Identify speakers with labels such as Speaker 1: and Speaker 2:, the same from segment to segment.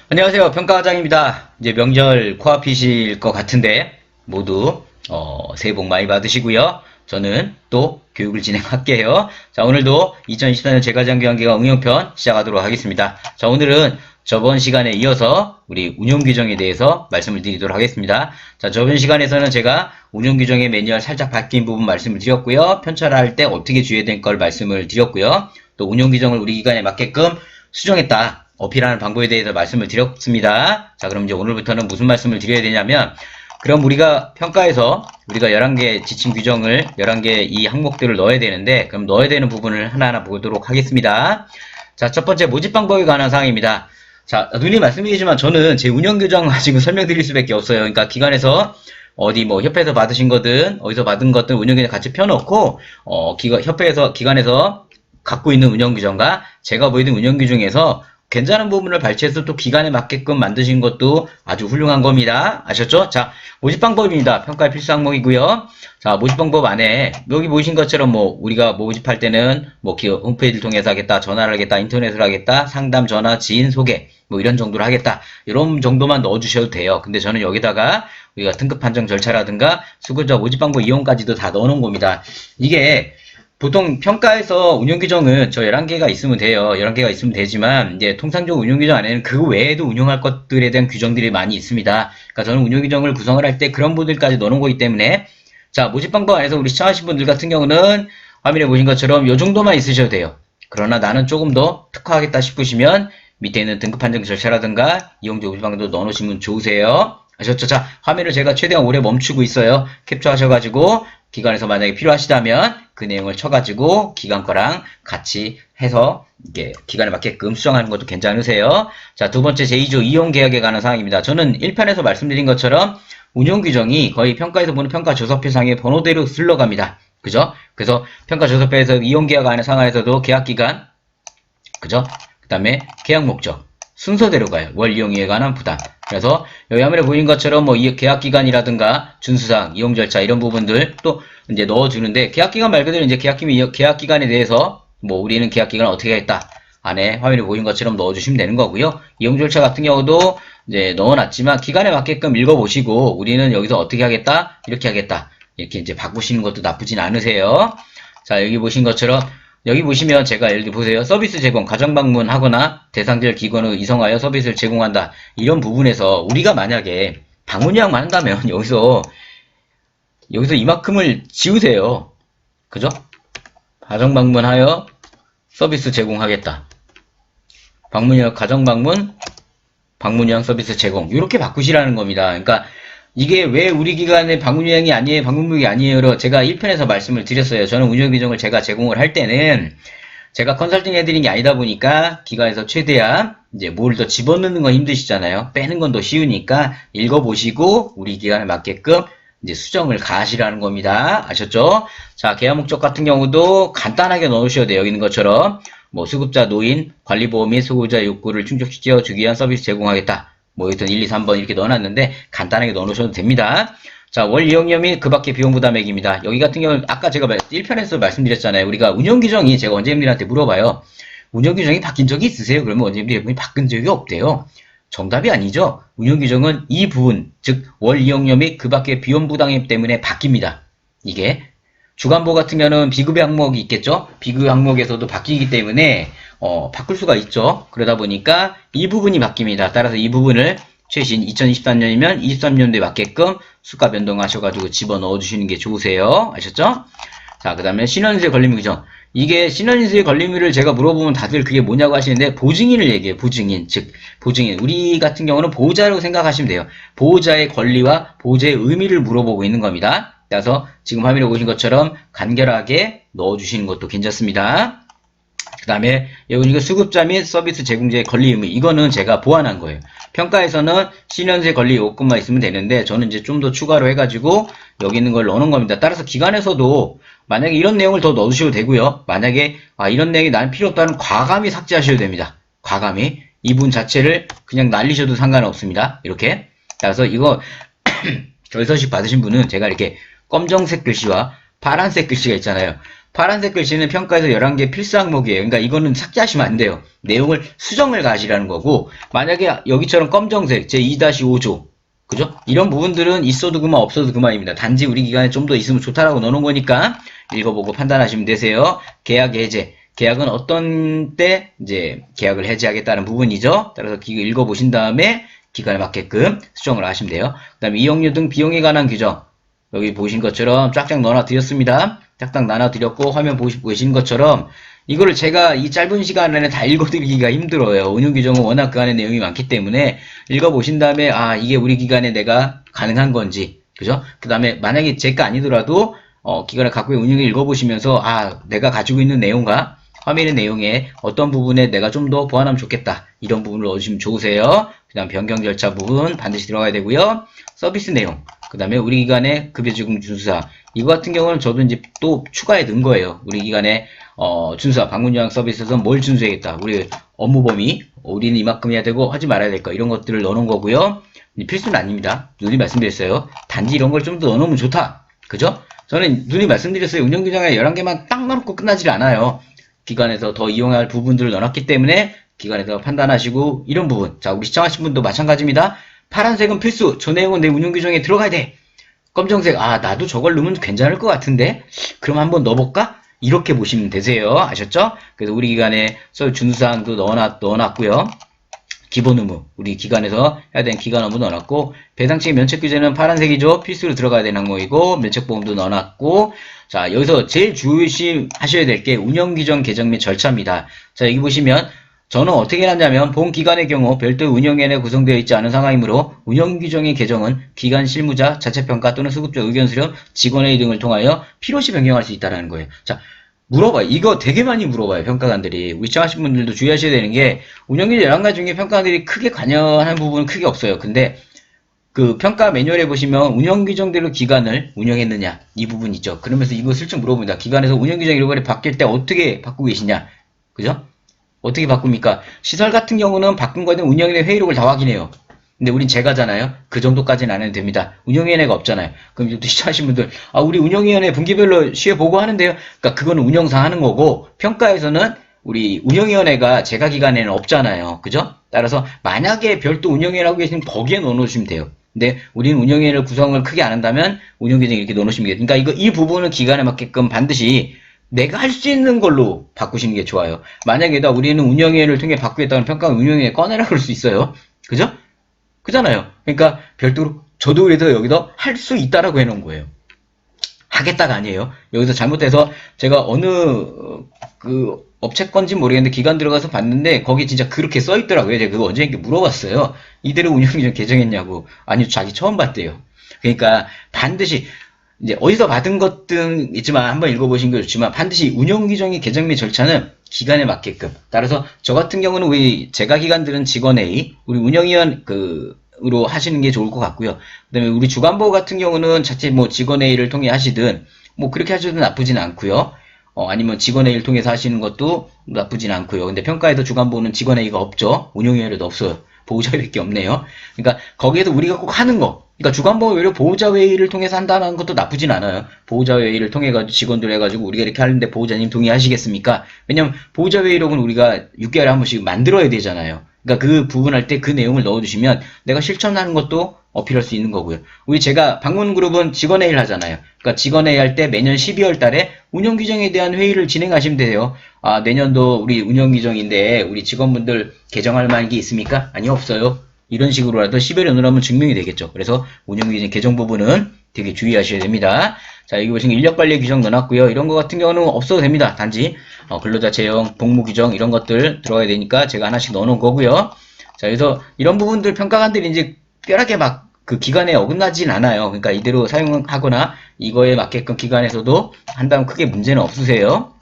Speaker 1: 안녕하세요. 평가과장입니다. 이제 명절 코앞이실 것 같은데 모두 새해 복 많이 받으시고요. 저는 또 교육을 진행할게요. 자, 오늘도 2024년 재가장교환기가 응용편 시작하도록 하겠습니다. 자, 오늘은 저번 시간에 이어서 우리 운용규정에 대해서 말씀을 드리도록 하겠습니다. 자, 저번 시간에서는 제가 운용규정의 매뉴얼 살짝 바뀐 부분 말씀을 드렸고요. 편차할 때 어떻게 주의해야 될 걸 말씀을 드렸고요. 또 운용규정을 우리 기간에 맞게끔 수정했다. 어필하는 방법에 대해서 말씀을 드렸습니다. 자, 그럼 이제 오늘부터는 무슨 말씀을 드려야 되냐면, 그럼 우리가 평가에서 우리가 11개 지침 규정을 11개 이 항목들을 넣어야 되는데, 그럼 넣어야 되는 부분을 하나하나 보도록 하겠습니다. 자, 첫 번째 모집 방법에 관한 사항입니다. 자, 눈이 말씀드리지만 저는 제 운영 규정 가지고 설명드릴 수밖에 없어요. 그러니까 기관에서 어디 뭐 협회에서 받으신 거든 어디서 받은 것든 운영 규정 같이 펴놓고 기관에서 갖고 있는 운영 규정과 제가 보이는 운영 규정에서 괜찮은 부분을 발췌해서 또 기간에 맞게끔 만드신 것도 아주 훌륭한 겁니다. 아셨죠? 자, 모집 방법입니다. 평가의 필수 항목이고요. 자, 모집 방법 안에 여기 보신 것처럼 뭐 우리가 모집할 때는 뭐 기업 홈페이지를 통해서 하겠다, 전화를 하겠다, 인터넷으로 하겠다, 상담, 전화, 지인 소개 뭐 이런 정도로 하겠다. 이런 정도만 넣어주셔도 돼요. 근데 저는 여기다가 우리가 등급 판정 절차라든가 수급자 모집 방법 이용까지도 다 넣어놓은 겁니다. 이게 보통 평가에서 운용규정은 저 11개가 있으면 돼요. 11개가 있으면 되지만, 이제 통상적으로 운용규정 안에는 그 외에도 운용할 것들에 대한 규정들이 많이 있습니다. 그러니까 저는 운용규정을 구성을 할 때 그런 부분들까지 넣어놓은 거기 때문에, 자, 모집 방법 안에서 우리 시청하신 분들 같은 경우는 화면에 보신 것처럼 이 정도만 있으셔도 돼요. 그러나 나는 조금 더 특화하겠다 싶으시면 밑에 있는 등급 판정 절차라든가 이용자 모집 방법도 넣어놓으시면 좋으세요. 아셨죠? 자, 화면을 제가 최대한 오래 멈추고 있어요. 캡처하셔가지고 기관에서 만약에 필요하시다면 그 내용을 쳐가지고 기관 거랑 같이 해서 이게 기관에 맞게끔 수정하는 것도 괜찮으세요. 자, 두 번째 제2조 이용계약에 관한 사항입니다. 저는 1편에서 말씀드린 것처럼 운용규정이 거의 평가에서 보는 평가조서표상의 번호대로 흘러갑니다. 그죠? 그래서 평가조서표에서 이용계약 안에 상하에서도 계약기간, 그죠? 그 다음에 계약목적, 순서대로 가요. 월 이용료에 관한 부담. 그래서 여기 화면에 보인 것처럼 뭐 계약기간이라든가 준수사항, 이용 절차 이런 부분들 또 이제 넣어주는데 계약기간 말 그대로 이제 계약기간에 대해서 뭐 우리는 계약기간을 어떻게 했다. 안에 화면에 보인 것처럼 넣어주시면 되는 거고요. 이용 절차 같은 경우도 이제 넣어놨지만 기간에 맞게끔 읽어보시고 우리는 여기서 어떻게 하겠다, 이렇게 하겠다. 이렇게 이제 바꾸시는 것도 나쁘진 않으세요. 자, 여기 보신 것처럼 여기 보시면 제가 예를 들어 보세요. 서비스 제공, 가정 방문하거나 대상자 기관을 이송하여 서비스를 제공한다. 이런 부분에서 우리가 만약에 방문 예약만 한다면 여기서 이만큼을 지우세요. 그죠? 가정 방문하여 서비스 제공하겠다. 방문 예약, 가정 방문 예약 서비스 제공. 이렇게 바꾸시라는 겁니다. 그러니까 이게 왜 우리 기관의 방문요양이 아니에요, 방문무역이 아니에요. 제가 1편에서 말씀을 드렸어요. 저는 운영규정을 제가 제공을 할 때는 제가 컨설팅 해드린 게 아니다 보니까 기관에서 최대한 이제 뭘 더 집어넣는 건 힘드시잖아요. 빼는 건 더 쉬우니까 읽어보시고 우리 기관에 맞게끔 이제 수정을 가하시라는 겁니다. 아셨죠? 자, 계약 목적 같은 경우도 간단하게 넣으셔야 돼요. 여기 있는 것처럼 뭐 수급자, 노인, 관리보험 및 소유자 욕구를 충족시켜 주기 위한 서비스 제공하겠다. 뭐 여기서 1, 2, 3번 이렇게 넣어놨는데 간단하게 넣어놓으셔도 됩니다. 자, 월 이용료 및 그 밖의 비용 부담액입니다. 여기 같은 경우는 아까 제가 1편에서 말씀드렸잖아요. 우리가 운영규정이 제가 원장님들한테 물어봐요. 운영규정이 바뀐 적이 있으세요? 그러면 원장님들이 바뀐 적이 없대요. 정답이 아니죠. 운영규정은 이 부분, 즉 월 이용료 및 그 밖의 비용 부담액 때문에 바뀝니다. 이게 주간보 같은 경우는 비급여 항목이 있겠죠. 비급여 항목에서도 바뀌기 때문에 바꿀 수가 있죠. 그러다 보니까 이 부분이 바뀝니다. 따라서 이 부분을 최신 2023년이면 23년도에 맞게끔 수가 변동하셔가지고 집어넣어 주시는 게 좋으세요. 아셨죠? 자, 그 다음에 신원인수의 권리물 규정. 이게 신원인수의 권리물을 제가 물어보면 다들 그게 뭐냐고 하시는데 보증인을 얘기해요. 보증인. 즉, 보증인. 우리 같은 경우는 보호자라고 생각하시면 돼요. 보호자의 권리와 보호자의 의미를 물어보고 있는 겁니다. 그래서 지금 화면에 보신 것처럼 간결하게 넣어주시는 것도 괜찮습니다. 그 다음에 여기 수급자 및 서비스 제공자의 권리 의무, 이거는 제가 보완한 거예요. 평가에서는 신현세 권리 요건만 있으면 되는데 저는 이제 좀 더 추가로 해가지고 여기 있는 걸 넣는 겁니다. 따라서 기관에서도 만약에 이런 내용을 더 넣으셔도 되고요. 만약에 이런 내용이 나는 필요 없다는 과감히 삭제하셔도 됩니다. 과감히 이 부분 자체를 그냥 날리셔도 상관없습니다. 이렇게. 따라서 이거 결서식 받으신 분은 제가 이렇게 검정색 글씨와 파란색 글씨가 있잖아요. 파란색 글씨는 평가에서 11개 필수 항목이에요. 그러니까 이거는 삭제하시면 안 돼요. 내용을 수정을 가시라는 거고, 만약에 여기처럼 검정색 제2-5조 그죠? 이런 부분들은 있어도 그만 없어도 그만입니다. 단지 우리 기간에 좀 더 있으면 좋다라고 넣어놓은 거니까 읽어보고 판단하시면 되세요. 계약 해제. 계약은 어떤 때 이제 계약을 해제하겠다는 부분이죠. 따라서 읽어보신 다음에 기간에 맞게끔 수정을 하시면 돼요. 그 다음에 이용료 등 비용에 관한 규정. 여기 보신 것처럼 쫙쫙 넣어드렸습니다. 쫙쫙 나눠드렸고 화면 보신 것처럼 이거를 제가 이 짧은 시간 안에 다 읽어드리기가 힘들어요. 운용규정은 워낙 그 안에 내용이 많기 때문에 읽어보신 다음에 아 이게 우리 기간에 내가 가능한 건지 그죠? 그 다음에 만약에 제가 아니더라도 기간을 갖고 운용을 읽어보시면서 아 내가 가지고 있는 내용과 화면의 내용에 어떤 부분에 내가 좀 더 보완하면 좋겠다 이런 부분을 넣어주시면 좋으세요. 그 다음 변경 절차 부분 반드시 들어가야 되고요. 서비스 내용 그 다음에 우리 기간의 급여지급 준수사 이거 같은 경우는 저도 이제 또 추가해 넣은 거예요. 우리 기간의 준수사 방문요약 서비스에서 뭘 준수해야겠다. 우리 업무 범위 우리는 이만큼 해야 되고 하지 말아야 될까 이런 것들을 넣어놓은 거고요. 필수는 아닙니다. 누님 말씀드렸어요. 단지 이런 걸 좀 더 넣어놓으면 좋다. 그죠? 저는 누님 말씀드렸어요. 운영규정에 11개만 딱 넣어놓고 끝나질 않아요. 기관에서 더 이용할 부분들을 넣어놨기 때문에 기관에서 판단하시고 이런 부분 자 우리 시청하신 분도 마찬가지입니다. 파란색은 필수 저 내용은 내 운영규정에 들어가야 돼. 검정색 아 나도 저걸 넣으면 괜찮을 것 같은데 그럼 한번 넣어볼까? 이렇게 보시면 되세요. 아셨죠? 그래서 우리 기관에 준수사항도 넣어놨고요. 기본 의무 우리 기관에서 해야 되는 기간 업무 넣어놨고 배상책 면책 규제는 파란색이죠. 필수로 들어가야 되는 항목이고 면책보험도 넣어놨고 자 여기서 제일 조심하셔야 될 게 운영규정 개정 및 절차입니다. 자 여기 보시면 저는 어떻게 해놨냐면 본 기관의 경우 별도 운영위원회 구성되어 있지 않은 상황이므로 운영규정의 개정은 기관 실무자 자체평가 또는 수급자 의견 수렴 직원회의 등을 통하여 필요시 변경할 수 있다는 거예요. 자 물어봐요. 이거 되게 많이 물어봐요. 평가관들이. 우리 시청하신 분들도 주의하셔야 되는 게 운영규정 11가지 중에 평가관들이 크게 관여하는 부분은 크게 없어요. 근데 그 평가 매뉴얼에 보시면 운영규정대로 기관을 운영했느냐 이 부분 있죠. 그러면서 이거 슬쩍 물어봅니다. 기관에서 운영규정 이런 바뀔 때 어떻게 바꾸고 계시냐. 그죠? 어떻게 바꿉니까? 시설 같은 경우는 바꾼 거에 대한 운영위원회 회의록을 다 확인해요. 근데 우린 제가잖아요. 그 정도까지는 안 해도 됩니다. 운영위원회가 없잖아요. 그럼 이제 시청하신 분들 우리 운영위원회 분기별로 시에 보고하는데요. 그러니까 그거는 운영상 하는 거고 평가에서는 우리 운영위원회가 제가 기관에는 없잖아요. 그죠? 따라서 만약에 별도 운영위원회 하고 계시면 거기에 넣어놓으시면 돼요. 근데 우리는 운영위원회 구성을 크게 안 한다면 운영규정 이렇게 넣어놓으시면 돼요. 그러니까 이 부분은 기간에 맞게끔 반드시 내가 할 수 있는 걸로 바꾸시는 게 좋아요. 만약에 우리는 운영위원회를 통해 바꾸겠다는 평가 운영위원회 꺼내라 그럴 수 있어요. 그죠? 그잖아요. 그러니까 별도로 저도 그래서 여기서 할 수 있다라고 해놓은 거예요. 하겠다가 아니에요. 여기서 잘못해서 제가 어느 그 업체 건지 모르겠는데 기관 들어가서 봤는데 거기 진짜 그렇게 써 있더라고요. 제가 그거 언제 이렇게 물어봤어요. 이대로 운영규정 개정했냐고. 아니 자기 처음 봤대요. 그러니까 반드시 이제 어디서 받은 것등 있지만 한번 읽어보신 게 좋지만 반드시 운영규정의 개정 및 절차는 기간에 맞게끔 따라서 저 같은 경우는 우리 제가 기관들은 직원회의 우리 운영위원 으로 하시는 게 좋을 것 같고요. 그 다음에 우리 주간보고 같은 경우는 자체 뭐 직원회의를 통해 하시든 뭐 그렇게 하셔도 나쁘진 않고요. 아니면 직원회의를 통해서 하시는 것도 나쁘진 않고요. 근데 평가에서 주간보고는 직원회의가 없죠. 운영위원회도 없어요. 보호자회의밖에 없네요. 그러니까 거기에서 우리가 꼭 하는 거 그러니까 주간보고 오히려 보호자회의를 통해서 한다는 것도 나쁘진 않아요. 보호자회의를 통해 가지고 직원들 해가지고 우리가 이렇게 하는데 보호자님 동의하시겠습니까? 왜냐면 보호자회의록은 우리가 6개월에 한 번씩 만들어야 되잖아요. 그러니까 그 부분 할 때 그 내용을 넣어주시면 내가 실천하는 것도 어필할 수 있는 거고요. 우리 제가 방문그룹은 직원회의를 하잖아요. 그러니까 직원회의 할 때 매년 12월 달에 운영규정에 대한 회의를 진행하시면 돼요. 내년도 우리 운영규정인데 우리 직원분들 개정할 만한 게 있습니까? 아니 없어요. 이런 식으로라도 10월에 넣으면 증명이 되겠죠. 그래서 운영규정 개정 부분은 되게 주의하셔야 됩니다. 자, 여기 보시면 인력관리 규정 넣어놨고요. 이런 거 같은 경우는 없어도 됩니다. 단지 근로자 채용, 복무 규정 이런 것들 들어가야 되니까 제가 하나씩 넣어놓은 거고요. 자, 그래서 이런 부분들 평가관들이 이제 특별하게 막 그 기간에 어긋나진 않아요. 그러니까 이대로 사용하거나 이거에 맞게끔 기관에서도 한다면 크게 문제는 없으세요.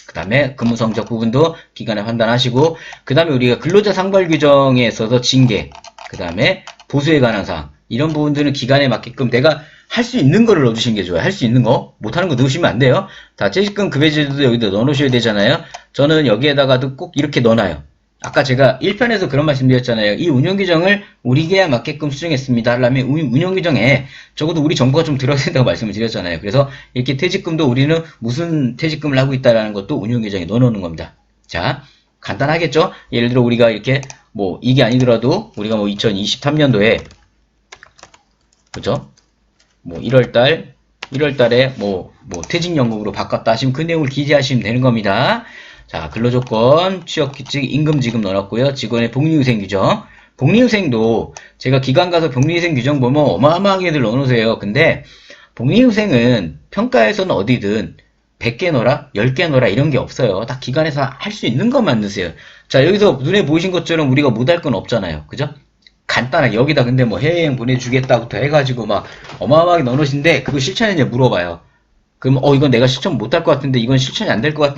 Speaker 1: 그 다음에 근무 성적 부분도 기간에 판단하시고 그 다음에 우리가 근로자 상벌 규정에 있어서 징계 그 다음에 보수에 관한 사항 이런 부분들은 기간에 맞게끔 내가 할 수 있는 거를 넣어주시는 게 좋아요. 할 수 있는 거 못하는 거 넣으시면 안 돼요. 자, 퇴직금 급여제도도 여기다 넣어놓으셔야 되잖아요. 저는 여기에다가도 꼭 이렇게 넣어놔요. 아까 제가 1편에서 그런 말씀 드렸잖아요. 이 운영규정을 우리 계약 맞게끔 수정했습니다. 하려면 운영규정에 적어도 우리 정보가 좀 들어야 된다고 말씀을 드렸잖아요. 그래서 이렇게 퇴직금도 우리는 무슨 퇴직금을 하고 있다라는 것도 운영규정에 넣어놓는 겁니다. 자, 간단하겠죠? 예를 들어 우리가 이렇게 뭐 이게 아니더라도 우리가 뭐 2023년도에 그죠? 뭐 1월달에 뭐 퇴직연금으로 바꿨다 하시면 그 내용을 기재하시면 되는 겁니다. 자, 근로조건, 취업규칙, 임금지급 넣어놨고요. 직원의 복리후생 규정. 복리후생도 제가 기관 가서 복리후생 규정 보면 어마어마하게들 넣어놓으세요. 근데 복리후생은 평가에서는 어디든 100개 넣어라, 10개 넣어라 이런 게 없어요. 딱 기관에서 할 수 있는 것만 넣으세요. 자, 여기서 눈에 보이신 것처럼 우리가 못할 건 없잖아요. 그죠? 간단하게 여기다 근데 뭐 해외여행 보내주겠다부터 해가지고 막 어마어마하게 넣어놓으신데 그거 실천했냐 물어봐요. 그럼 이건 내가 실천 못할 것 같은데 이건 실천이 안 될 것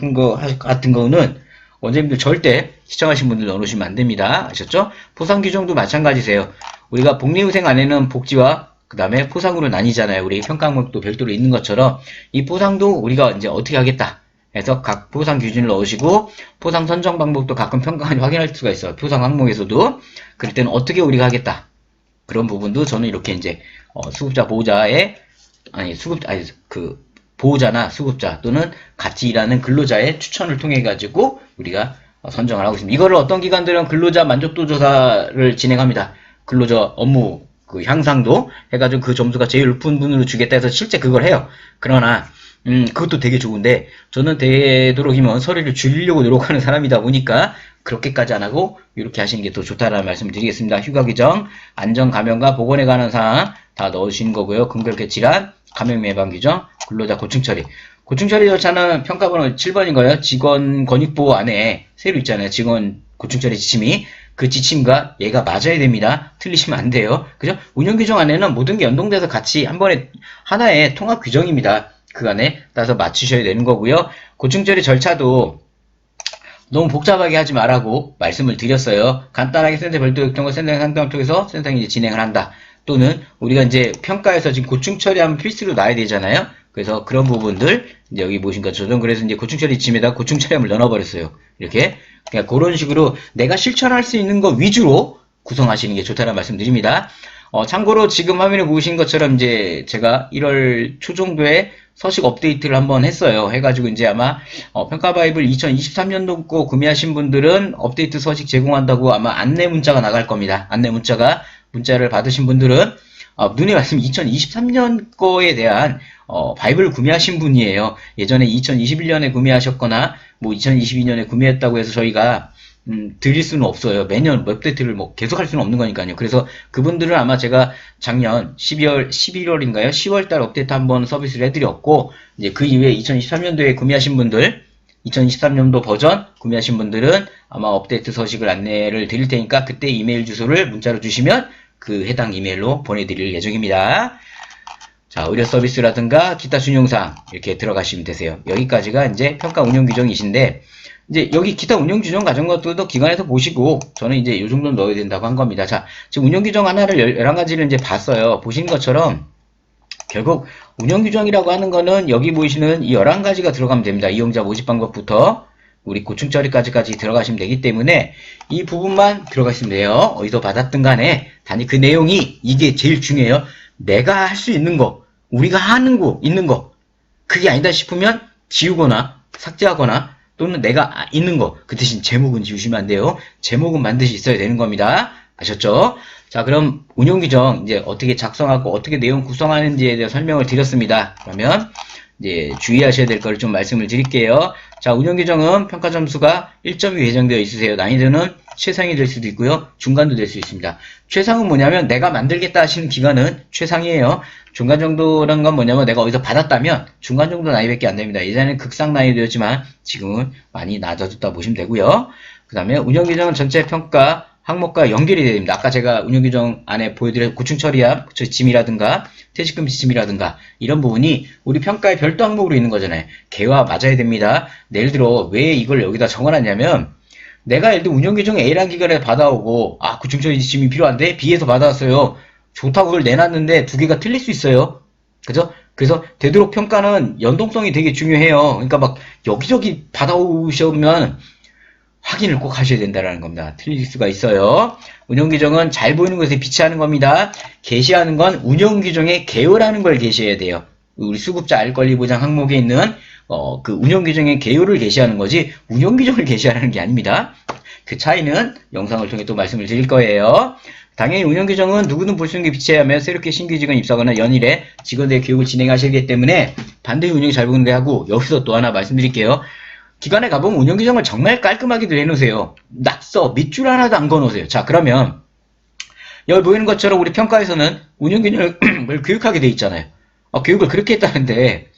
Speaker 1: 같은 거는 원장님들 절대 시청하신 분들 넣어놓으시면 안 됩니다. 아셨죠? 포상 규정도 마찬가지세요. 우리가 복리후생 안에는 복지와 그 다음에 포상으로 나뉘잖아요. 우리 평가 항목도 별도로 있는 것처럼 이 포상도 우리가 이제 어떻게 하겠다 해서 각 포상 기준을 넣으시고 포상 선정 방법도 가끔 평가관이 확인할 수가 있어요. 포상 항목에서도 그럴 때는 어떻게 우리가 하겠다 그런 부분도 저는 이렇게 이제 수급자 보호자의 보호자나 수급자 또는 같이 일하는 근로자의 추천을 통해 가지고 우리가 선정을 하고 있습니다. 이거를 어떤 기관들은 근로자 만족도 조사를 진행합니다. 근로자 업무 그 향상도 해가지고 그 점수가 제일 높은 분으로 주겠다 해서 실제 그걸 해요. 그러나 그것도 되게 좋은데 저는 되도록이면 서류를 줄이려고 노력하는 사람이다 보니까 그렇게까지 안 하고 이렇게 하시는 게 더 좋다라는 말씀을 드리겠습니다. 휴가 규정, 안전 감염과 보건에 관한 사항 다 넣으시는 거고요. 근결계 질환, 감염 예방 규정, 근로자 고충 처리. 고충 처리 절차는 평가번호 7번인가요? 직원 권익보호 안에 새로 있잖아요. 직원 고충 처리 지침이. 그 지침과 얘가 맞아야 됩니다. 틀리시면 안 돼요. 그죠? 운영 규정 안에는 모든 게 연동돼서 같이 한 번에 하나의 통합 규정입니다. 그 안에 따라서 맞추셔야 되는 거고요. 고충 처리 절차도 너무 복잡하게 하지 말라고 말씀을 드렸어요. 간단하게 센터 별도 경과 센터 상담을 통해서 센터가 이제 진행을 한다. 또는 우리가 이제 평가에서 지금 고충 처리하면 필수로 나야 되잖아요. 그래서 그런 부분들 이제 여기 보신 것처럼 그래서 이제 고충 처리 지침에다 고충 처리함을 넣어버렸어요. 이렇게 그러니까 그런 식으로 내가 실천할 수 있는 거 위주로 구성하시는 게 좋다는 말씀드립니다. 참고로 지금 화면에 보신 것처럼 이제 제가 1월 초 정도에 서식 업데이트를 한번 했어요. 해가지고 이제 아마 평가바이블 2023년도 거 구매하신 분들은 업데이트 서식 제공한다고 아마 안내 문자가 나갈 겁니다. 안내 문자를 받으신 분들은 눈에 말씀 2023년 거에 대한 바이블을 구매하신 분이에요. 예전에 2021년에 구매하셨거나 뭐 2022년에 구매했다고 해서 저희가 드릴 수는 없어요. 매년 업데이트를 뭐 계속 할 수는 없는 거니까요. 그래서 그분들은 아마 제가 작년 11월인가요? 10월달 업데이트 한번 서비스를 해드렸고, 이제 그 이후에 2023년도에 구매하신 분들, 2023년도 버전 구매하신 분들은 아마 업데이트 서식을 안내를 드릴 테니까 그때 이메일 주소를 문자로 주시면 그 해당 이메일로 보내드릴 예정입니다. 자, 의료 서비스라든가 기타 준용사항 이렇게 들어가시면 되세요. 여기까지가 이제 평가 운영 규정이신데, 이제 여기 기타 운영 규정 같은 것들도 기관에서 보시고 저는 이제 이 정도 넣어야 된다고 한 겁니다. 자, 지금 운영 규정 하나를 11가지를 이제 봤어요. 보시는 것처럼 결국 운영 규정이라고 하는 거는 여기 보이시는 이 11가지가 들어가면 됩니다. 이용자 모집 방법부터 우리 고충 처리까지 들어가시면 되기 때문에 이 부분만 들어가시면 돼요. 어디서 받았든 간에 단지 그 내용이 이게 제일 중요해요. 내가 할 수 있는 거, 우리가 하는 거, 있는 거, 그게 아니다 싶으면 지우거나 삭제하거나 또는 내가 있는 거, 그 대신 제목은 지우시면 안 돼요. 제목은 반드시 있어야 되는 겁니다. 아셨죠? 자, 그럼 운용규정 이제 어떻게 작성하고 어떻게 내용 구성하는지에 대해 설명을 드렸습니다. 그러면 이제 주의하셔야 될 거를 좀 말씀을 드릴게요. 자, 운영규정은 평가 점수가 1점이 배정되어 있으세요. 난이도는 최상이 될 수도 있고요. 중간도 될 수 있습니다. 최상은 뭐냐면 내가 만들겠다 하시는 기간은 최상이에요. 중간 정도라는 건 뭐냐면 내가 어디서 받았다면 중간 정도 나이밖에 안 됩니다. 예전에는 극상 나이도였지만 지금은 많이 낮아졌다 보시면 되고요. 그 다음에 운영규정은 전체 평가 항목과 연결이 되야 됩니다. 아까 제가 운영규정 안에 보여드린 고충 처리함, 지침이라든가 퇴직금 지침이라든가 이런 부분이 우리 평가의 별도 항목으로 있는 거잖아요. 걔와 맞아야 됩니다. 예를 들어 왜 이걸 여기다 적어놨냐면 내가 예를 들어 운영규정 A라는 기관에 받아오고 고충 처리 지침이 필요한데 B에서 받아왔어요. 좋다고 그걸 내놨는데 두 개가 틀릴 수 있어요. 그죠? 그래서 되도록 평가는 연동성이 되게 중요해요. 그러니까 막 여기저기 받아오시면 확인을 꼭 하셔야 된다는 겁니다. 틀릴 수가 있어요. 운영규정은 잘 보이는 곳에 비치하는 겁니다. 게시하는 건 운영규정의 개요라는 걸 게시해야 돼요. 우리 수급자 알 권리 보장 항목에 있는 그 운영규정의 개요를 게시하는 거지 운영규정을 게시하는 게 아닙니다. 그 차이는 영상을 통해 또 말씀을 드릴 거예요. 당연히 운영규정은 누구든 볼 수 있는 게 비치해야 하며 새롭게 신규 직원 입사하거나 연일에 직원들의 교육을 진행하시기 때문에 반드시 운영이 잘 보이는 게 하고, 여기서 또 하나 말씀드릴게요. 기관에 가보면 운영규정을 정말 깔끔하게 해놓으세요. 낙서, 밑줄 하나도 안 그어놓으세요. 자, 그러면 여기 보이는 것처럼 우리 평가에서는 운영규정을 교육하게 돼 있잖아요. 교육을 그렇게 했다는데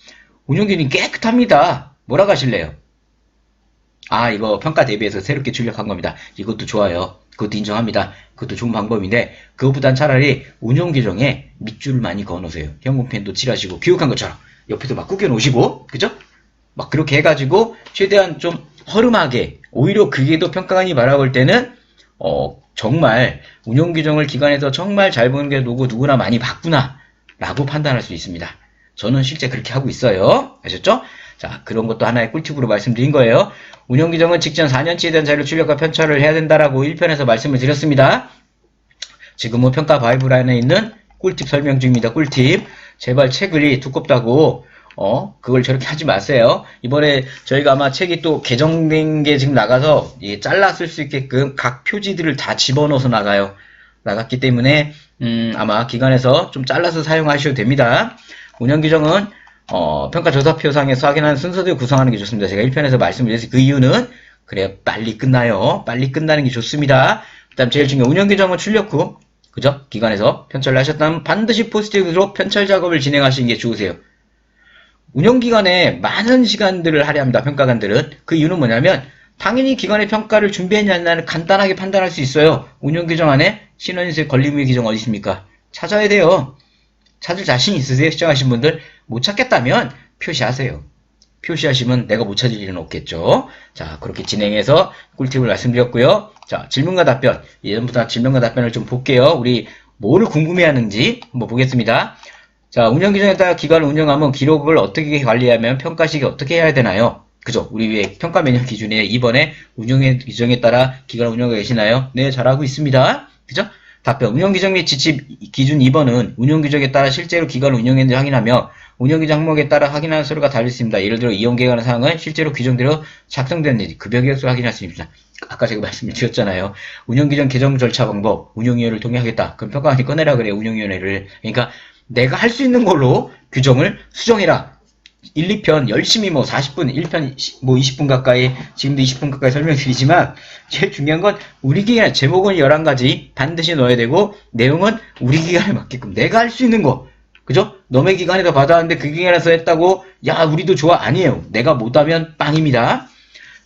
Speaker 1: 운영규정이 깨끗합니다. 뭐라고 하실래요? 이거 평가 대비해서 새롭게 출력한 겁니다. 이것도 좋아요. 그것도 인정합니다. 그것도 좋은 방법인데 그것보단 차라리 운영규정에 밑줄을 많이 그어놓으세요. 형광펜도 칠하시고 교육한 것처럼 옆에도 막 구겨놓으시고, 그죠? 막 그렇게 해가지고 최대한 좀 허름하게, 오히려 그게 더 평가관이 바라볼 때는 정말 운영규정을 기관에서 정말 잘 보는 게 누구나 많이 봤구나 라고 판단할 수 있습니다. 저는 실제 그렇게 하고 있어요. 아셨죠? 자, 그런 것도 하나의 꿀팁으로 말씀드린 거예요. 운영규정은 직전 4년치에 대한 자료 출력과 편찬을 해야 된다라고 1편에서 말씀을 드렸습니다. 지금은 평가 바이브라인에 있는 꿀팁 설명 중입니다. 꿀팁. 제발 책을 두껍다고 그걸 저렇게 하지 마세요. 이번에 저희가 아마 책이 또 개정된 게 지금 나가서 잘라 쓸 수 있게끔 각 표지들을 다 집어넣어서 나갔기 때문에 아마 기관에서 좀 잘라서 사용하셔도 됩니다. 운영규정은 평가조사표상에서 확인하는 순서대로 구성하는 게 좋습니다. 제가 1편에서 말씀을 드렸어요. 그 이유는 그래야 빨리 끝나요. 빨리 끝나는 게 좋습니다. 그 다음 제일 중요한 운영규정은 출력 후, 그죠? 기관에서 편철을 하셨다면 반드시 포스트잇으로 편철 작업을 진행하시는 게 좋으세요. 운영기관에 많은 시간들을 할애합니다. 평가관들은. 그 이유는 뭐냐면 당연히 기관의 평가를 준비했냐는 간단하게 판단할 수 있어요. 운영규정 안에 신원인수의 권리무효 규정 어디 있습니까? 찾아야 돼요. 찾을 자신 있으세요? 시청하신 분들? 못 찾겠다면 표시하세요. 표시하시면 내가 못 찾을 일은 없겠죠. 자, 그렇게 진행해서 꿀팁을 말씀드렸고요. 자, 질문과 답변. 예전부터 질문과 답변을 좀 볼게요. 우리 뭐를 궁금해하는지 한번 보겠습니다. 자, 운영규정에 따라 기관을 운영하면 기록을 어떻게 관리하면 평가식이 어떻게 해야 되나요? 그죠? 우리 왜 평가 매뉴얼 기준에 이번에 운영 규정에 따라 기관을 운영하고 계시나요? 네, 잘하고 있습니다. 그죠? 답변. 운영규정 및 지침 기준 2번은 운영규정에 따라 실제로 기관을 운영했는지 확인하며 운영규정 항목에 따라 확인하는 서류가 달려 있습니다. 예를 들어 이용계획하는 사항은 실제로 규정대로 작성됐는지 급여계획서를 확인할 수 있습니다. 아까 제가 말씀을 드렸잖아요. 운영규정 개정 절차 방법 운영위원회를 통해 하겠다. 그럼 평가관이 꺼내라 그래요. 운영위원회를. 그러니까 내가 할 수 있는 걸로 규정을 수정해라. 1, 2편 열심히 40분, 1편 20분 가까이, 지금도 20분 가까이 설명드리지만 제일 중요한 건 우리 기관 제목은 11가지 반드시 넣어야 되고 내용은 우리 기관에 맞게끔 내가 할 수 있는 거, 그죠? 너네 기관에서 받아왔는데 그 기관에서 했다고 야 우리도 좋아, 아니에요. 내가 못하면 빵입니다.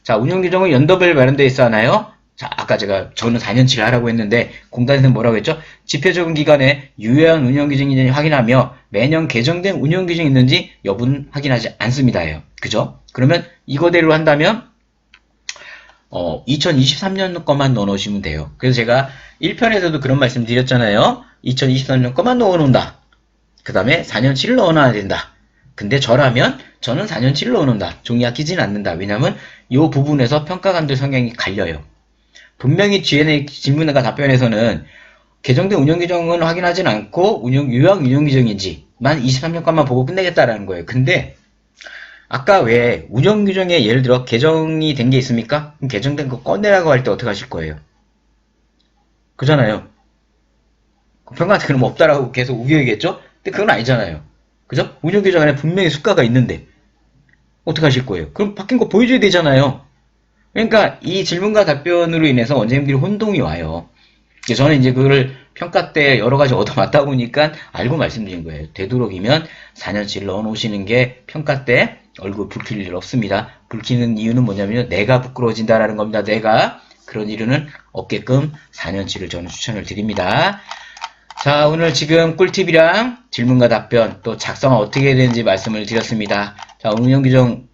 Speaker 1: 자, 운영규정은 연도별 마련되어 있어 하나요? 자, 아까 저는 4년치를 하라고 했는데 공단에서는 뭐라고 했죠? 지표적인 기간에 유효한 운영규정이 있는지 확인하며 매년 개정된 운영규정이 있는지 여부는 확인하지 않습니다예요. 그죠? 그러면 이거대로 한다면 2023년 것만 넣어놓으시면 돼요. 그래서 제가 1편에서도 그런 말씀 드렸잖아요. 2023년 것만 넣어놓는다. 그 다음에 4년치를 넣어놔야 된다. 근데 저라면 저는 4년치를 넣어놓는다. 종이 아끼진 않는다. 왜냐면 이 부분에서 평가관들 성향이 갈려요. 분명히 G&A 질문과 답변에서는 개정된 운영규정은 확인하진 않고 유효한 운영규정인지만 23년간만 보고 끝내겠다라는 거예요. 근데 아까 왜 운영규정에 예를 들어 개정이 된 게 있습니까? 그럼 개정된 거 꺼내라고 할 때 어떻게 하실 거예요? 그잖아요. 평가한테 그럼 없다라고 계속 우겨야겠죠? 근데 그건 아니잖아요. 그죠? 운영규정 안에 분명히 수가가 있는데 어떻게 하실 거예요? 그럼 바뀐 거 보여줘야 되잖아요. 그러니까 이 질문과 답변으로 인해서 원장님들이 혼동이 와요. 저는 이제 그거를 평가 때 여러 가지 얻어맞다 보니까 알고 말씀드린 거예요. 되도록이면 4년치를 넣어놓으시는 게 평가 때 얼굴 붉힐 일 없습니다. 붉히는 이유는 뭐냐면 내가 부끄러워진다라는 겁니다. 내가 그런 일은 없게끔 4년치를 저는 추천을 드립니다. 자, 오늘 지금 꿀팁이랑 질문과 답변 또 작성은 어떻게 해야 되는지 말씀을 드렸습니다. 자, 운영규정,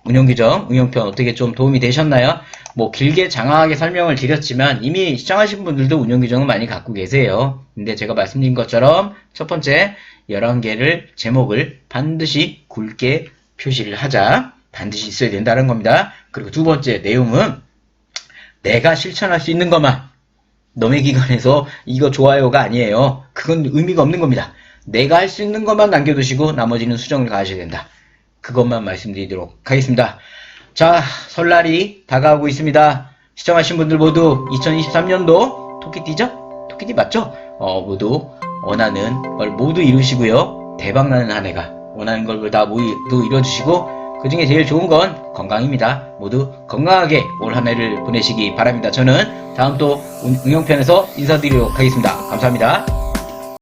Speaker 1: 응용편 어떻게 좀 도움이 되셨나요? 뭐 길게 장황하게 설명을 드렸지만 이미 시청하신 분들도 운영규정은 많이 갖고 계세요. 근데 제가 말씀드린 것처럼 첫 번째 11개를 제목을 반드시 굵게 표시를 하자. 반드시 있어야 된다는 겁니다. 그리고 두 번째 내용은 내가 실천할 수 있는 것만, 너의 기관에서 이거 좋아요가 아니에요. 그건 의미가 없는 겁니다. 내가 할 수 있는 것만 남겨두시고 나머지는 수정을 가하셔야 된다. 그것만 말씀드리도록 하겠습니다. 자, 설날이 다가오고 있습니다. 시청하신 분들 모두 2023년도 토끼띠죠? 토끼띠 맞죠? 모두 원하는 걸 모두 이루시고요. 대박나는 한 해가, 원하는 걸 다 모두 이뤄주시고, 그 중에 제일 좋은 건 건강입니다. 모두 건강하게 올 한 해를 보내시기 바랍니다. 저는 다음 또 응용편에서 인사드리도록 하겠습니다. 감사합니다.